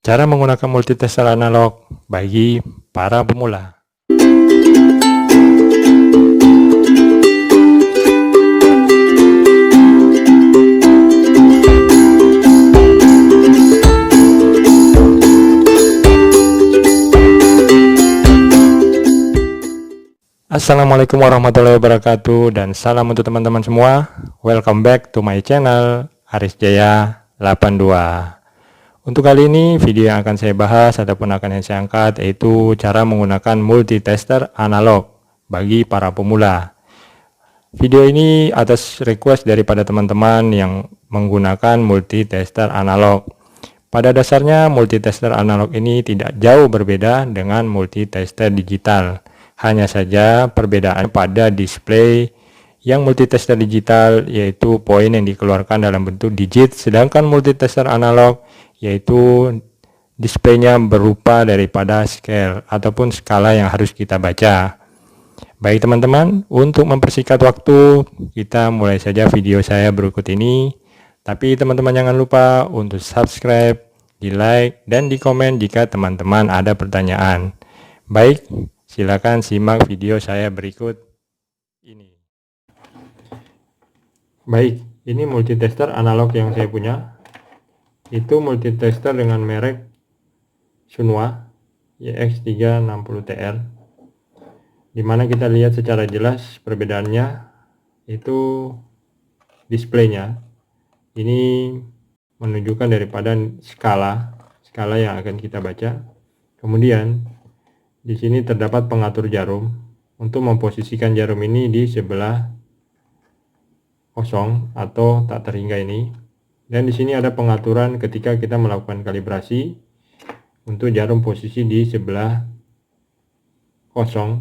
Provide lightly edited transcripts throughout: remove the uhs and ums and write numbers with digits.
Cara menggunakan multitester analog bagi para pemula. Assalamualaikum warahmatullahi wabarakatuh, dan salam untuk teman-teman semua. Welcome back to my channel Aris Jaya 82. Untuk kali ini video yang akan saya bahas ataupun akan saya angkat yaitu cara menggunakan multitester analog bagi para pemula. Video ini atas request daripada teman-teman yang menggunakan multitester analog. Pada dasarnya multitester analog ini tidak jauh berbeda dengan multitester digital. Hanya saja perbedaan pada display. Yang multitester digital yaitu poin yang dikeluarkan dalam bentuk digit, sedangkan multitester analog yaitu displaynya berupa daripada scale ataupun skala yang harus kita baca. Baik teman-teman, untuk mempersingkat waktu, kita mulai saja video saya berikut ini. Tapi teman-teman jangan lupa untuk subscribe, di like, dan di komen jika teman-teman ada pertanyaan. Baik, silakan simak video saya berikut ini. Baik, ini multitester analog yang saya punya. Itu multitester dengan merek Sunwa YX360TR, dimana kita lihat secara jelas perbedaannya itu displaynya ini menunjukkan daripada skala yang akan kita baca. Kemudian di sini terdapat pengatur jarum untuk memposisikan jarum ini di sebelah kosong atau tak terhingga ini. Dan di sini ada pengaturan ketika kita melakukan kalibrasi untuk jarum posisi di sebelah kosong.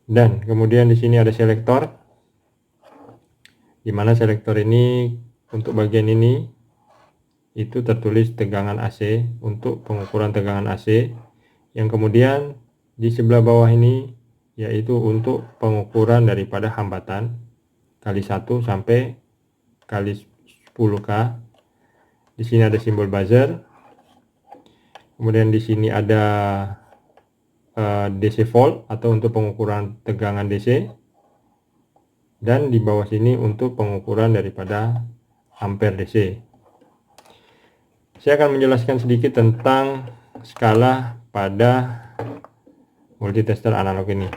Dan kemudian di sini ada selektor, di mana selektor ini untuk bagian ini itu tertulis tegangan AC untuk pengukuran tegangan AC, yang kemudian di sebelah bawah ini yaitu untuk pengukuran daripada hambatan kali 1 sampai kali 10K. Di sini ada simbol buzzer. Kemudian di sini ada DC volt atau untuk pengukuran tegangan DC. Dan di bawah sini untuk pengukuran daripada ampere DC. Saya akan menjelaskan sedikit tentang skala pada multitester analog ini.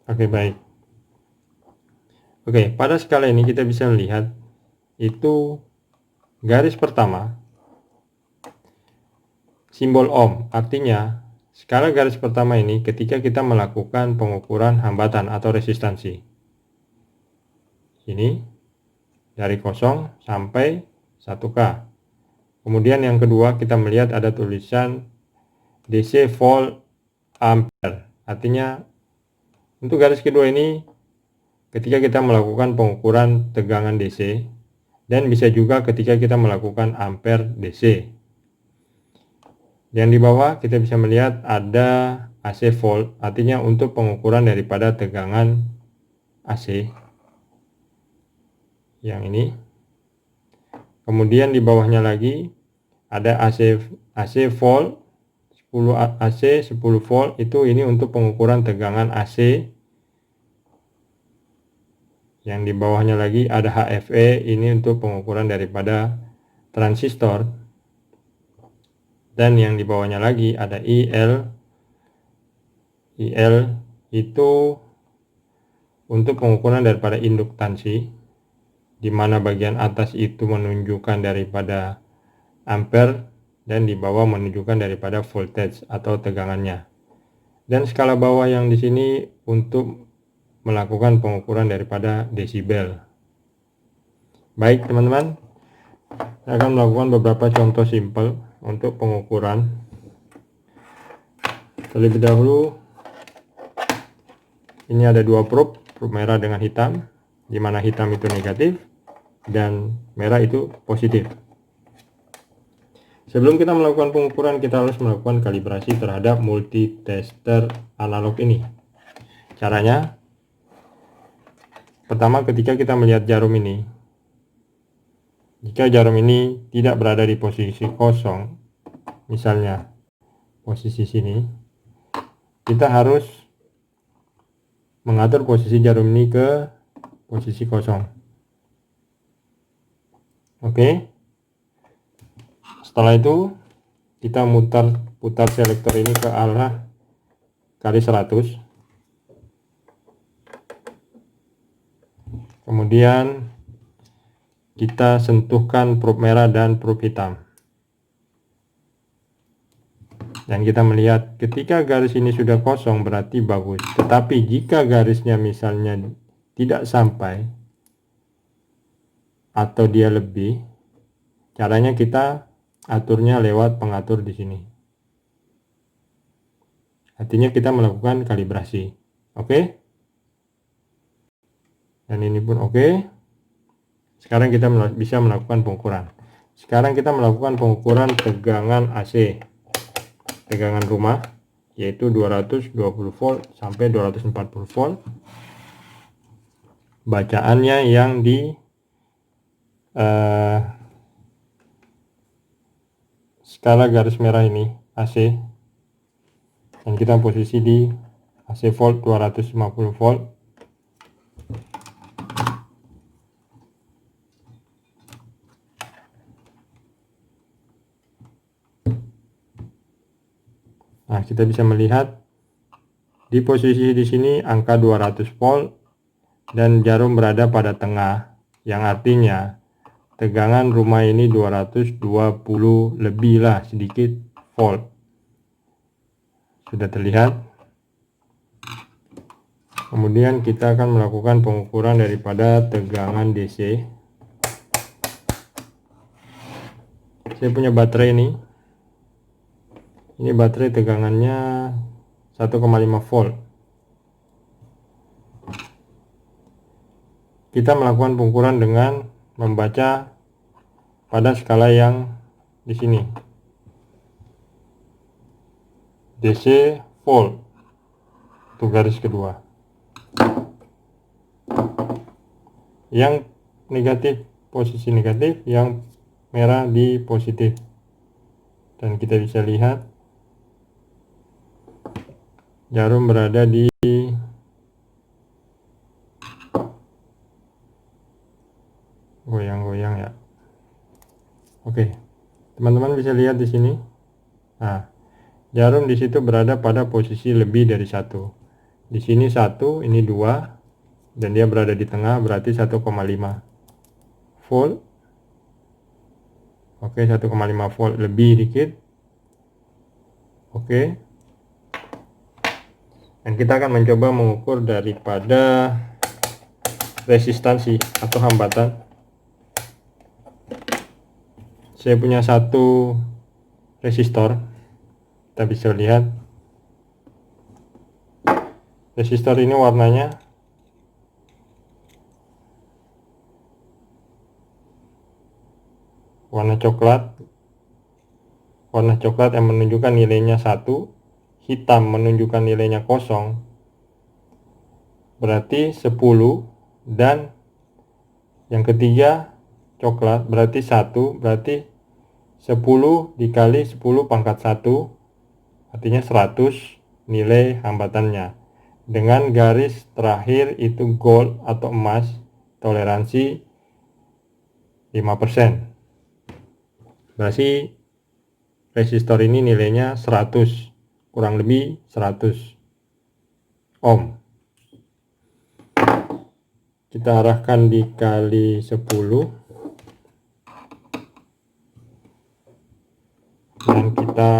Oke, baik. Oke, pada skala ini kita bisa melihat itu garis pertama simbol ohm, artinya skala garis pertama ini ketika kita melakukan pengukuran hambatan atau resistansi. Ini dari 0 sampai 1K. Kemudian yang kedua kita melihat ada tulisan DC volt ampere. Artinya untuk garis kedua ini ketika kita melakukan pengukuran tegangan DC, dan bisa juga ketika kita melakukan ampere DC. Dan di bawah kita bisa melihat ada AC volt, artinya untuk pengukuran daripada tegangan AC. Yang ini. Kemudian di bawahnya lagi ada AC volt 10 AC 10 volt, itu ini untuk pengukuran tegangan AC. Yang di bawahnya lagi ada HFE, ini untuk pengukuran daripada transistor. Dan yang di bawahnya lagi ada IL itu untuk pengukuran daripada induktansi, di mana bagian atas itu menunjukkan daripada ampere dan di bawah menunjukkan daripada voltage atau tegangannya. Dan skala bawah yang di sini untuk melakukan pengukuran daripada desibel. Baik teman-teman, saya akan melakukan beberapa contoh simpel untuk pengukuran. Terlebih dahulu ini ada dua probe merah dengan hitam, di mana hitam itu negatif dan merah itu positif. Sebelum kita melakukan pengukuran, kita harus melakukan kalibrasi terhadap multitester analog ini. Caranya, Pertama, ketika kita melihat jarum ini, jika jarum ini tidak berada di posisi kosong, misalnya posisi sini, kita harus mengatur posisi jarum ini ke posisi kosong. Oke. Setelah itu kita putar selektor ini ke arah kali 100. Kemudian kita sentuhkan probe merah dan probe hitam. Dan kita melihat ketika garis ini sudah kosong berarti bagus. Tetapi jika garisnya misalnya tidak sampai atau dia lebih, caranya kita aturnya lewat pengatur di sini. Artinya kita melakukan kalibrasi. Oke? Dan ini pun oke. Sekarang kita bisa melakukan pengukuran. Sekarang kita melakukan pengukuran tegangan AC. Tegangan rumah, yaitu 220 volt sampai 240 volt. Bacaannya yang di skala garis merah ini AC, dan kita posisi di AC volt 250 volt. Nah, kita bisa melihat di posisi di sini angka 200 volt dan jarum berada pada tengah, yang artinya tegangan rumah ini 220 lebih lah sedikit volt. Sudah terlihat. Kemudian kita akan melakukan pengukuran daripada tegangan DC. Saya punya baterai ini. Ini baterai tegangannya 1,5 volt. Kita melakukan pengukuran dengan membaca pada skala yang di sini. DC volt. Itu garis kedua. Yang negatif posisi negatif, yang merah di positif. Dan kita bisa lihat jarum berada di goyang-goyang ya. Oke, teman-teman bisa lihat di sini. Nah, jarum di situ berada pada posisi lebih dari 1. Di sini 1, ini 2, dan dia berada di tengah, berarti 1,5 volt. Oke, 1,5 volt lebih dikit. Oke. Dan kita akan mencoba mengukur daripada resistansi atau hambatan. Saya punya satu resistor. Kita bisa lihat resistor ini warnanya warna coklat. Warna coklat yang menunjukkan nilainya 1, hitam menunjukkan nilainya 0, berarti 10, dan yang ketiga coklat berarti 1, berarti 10 dikali 10 pangkat 1, artinya 100 nilai hambatannya. Dengan garis terakhir itu gold atau emas, toleransi 5%. Berarti resistor ini nilainya 100, kurang lebih 100 ohm. Kita arahkan dikali 10 dan kita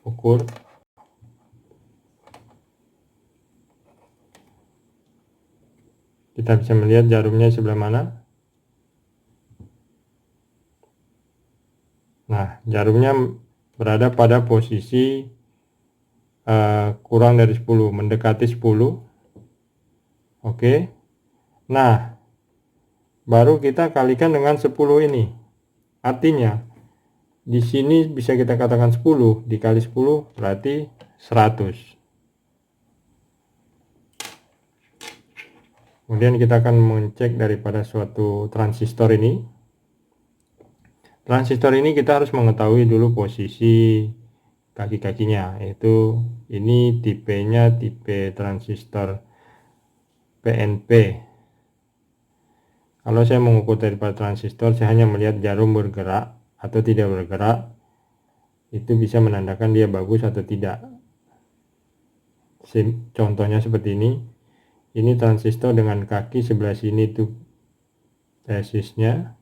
ukur. Kita bisa melihat jarumnya sebelah mana. Nah, jarumnya berada pada posisi kurang dari 10, mendekati 10. Oke. Nah, baru kita kalikan dengan 10 ini. Artinya di sini bisa kita katakan 10 dikali 10 berarti 100. Kemudian kita akan mengecek daripada suatu transistor ini. Transistor ini kita harus mengetahui dulu posisi kaki-kakinya, yaitu ini tipenya tipe transistor PNP. Kalau saya mengukur daripada transistor, saya hanya melihat jarum bergerak atau tidak bergerak, itu bisa menandakan dia bagus atau tidak. Contohnya seperti ini transistor dengan kaki sebelah sini itu resisnya.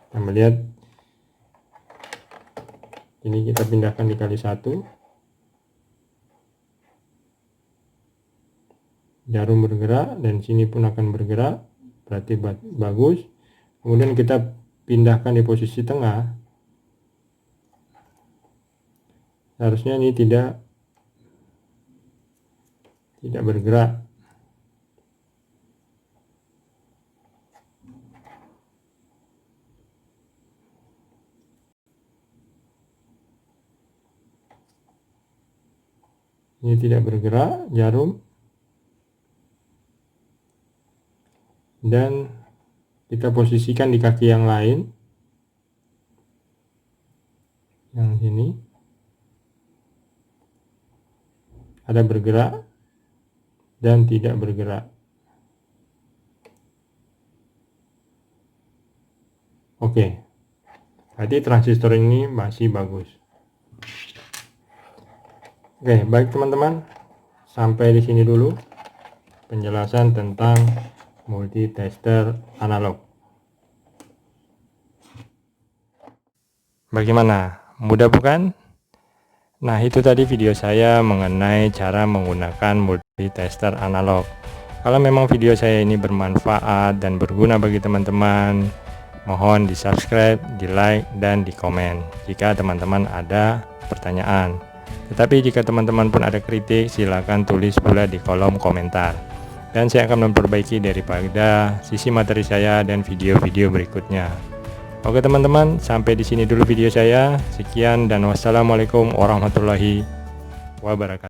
Kita melihat ini kita pindahkan dikali 1, jarum bergerak dan sini pun akan bergerak, berarti bagus. Kemudian kita pindahkan di posisi tengah, harusnya ini tidak bergerak. Ini tidak bergerak jarum, dan kita posisikan di kaki yang lain, yang sini ada bergerak dan tidak bergerak. Oke, berarti transistor ini masih bagus. Oke, baik teman-teman, sampai di sini dulu penjelasan tentang multitester analog. Bagaimana? Mudah bukan? Nah, itu tadi video saya mengenai cara menggunakan multitester analog. Kalau memang video saya ini bermanfaat dan berguna bagi teman-teman, mohon di subscribe, di like, dan di komen jika teman-teman ada pertanyaan. Tetapi jika teman-teman pun ada kritik, silakan tulis pula di kolom komentar, dan saya akan memperbaiki daripada sisi materi saya dan video-video berikutnya. Oke teman-teman, sampai di sini dulu video saya. Sekian dan wassalamualaikum warahmatullahi wabarakatuh.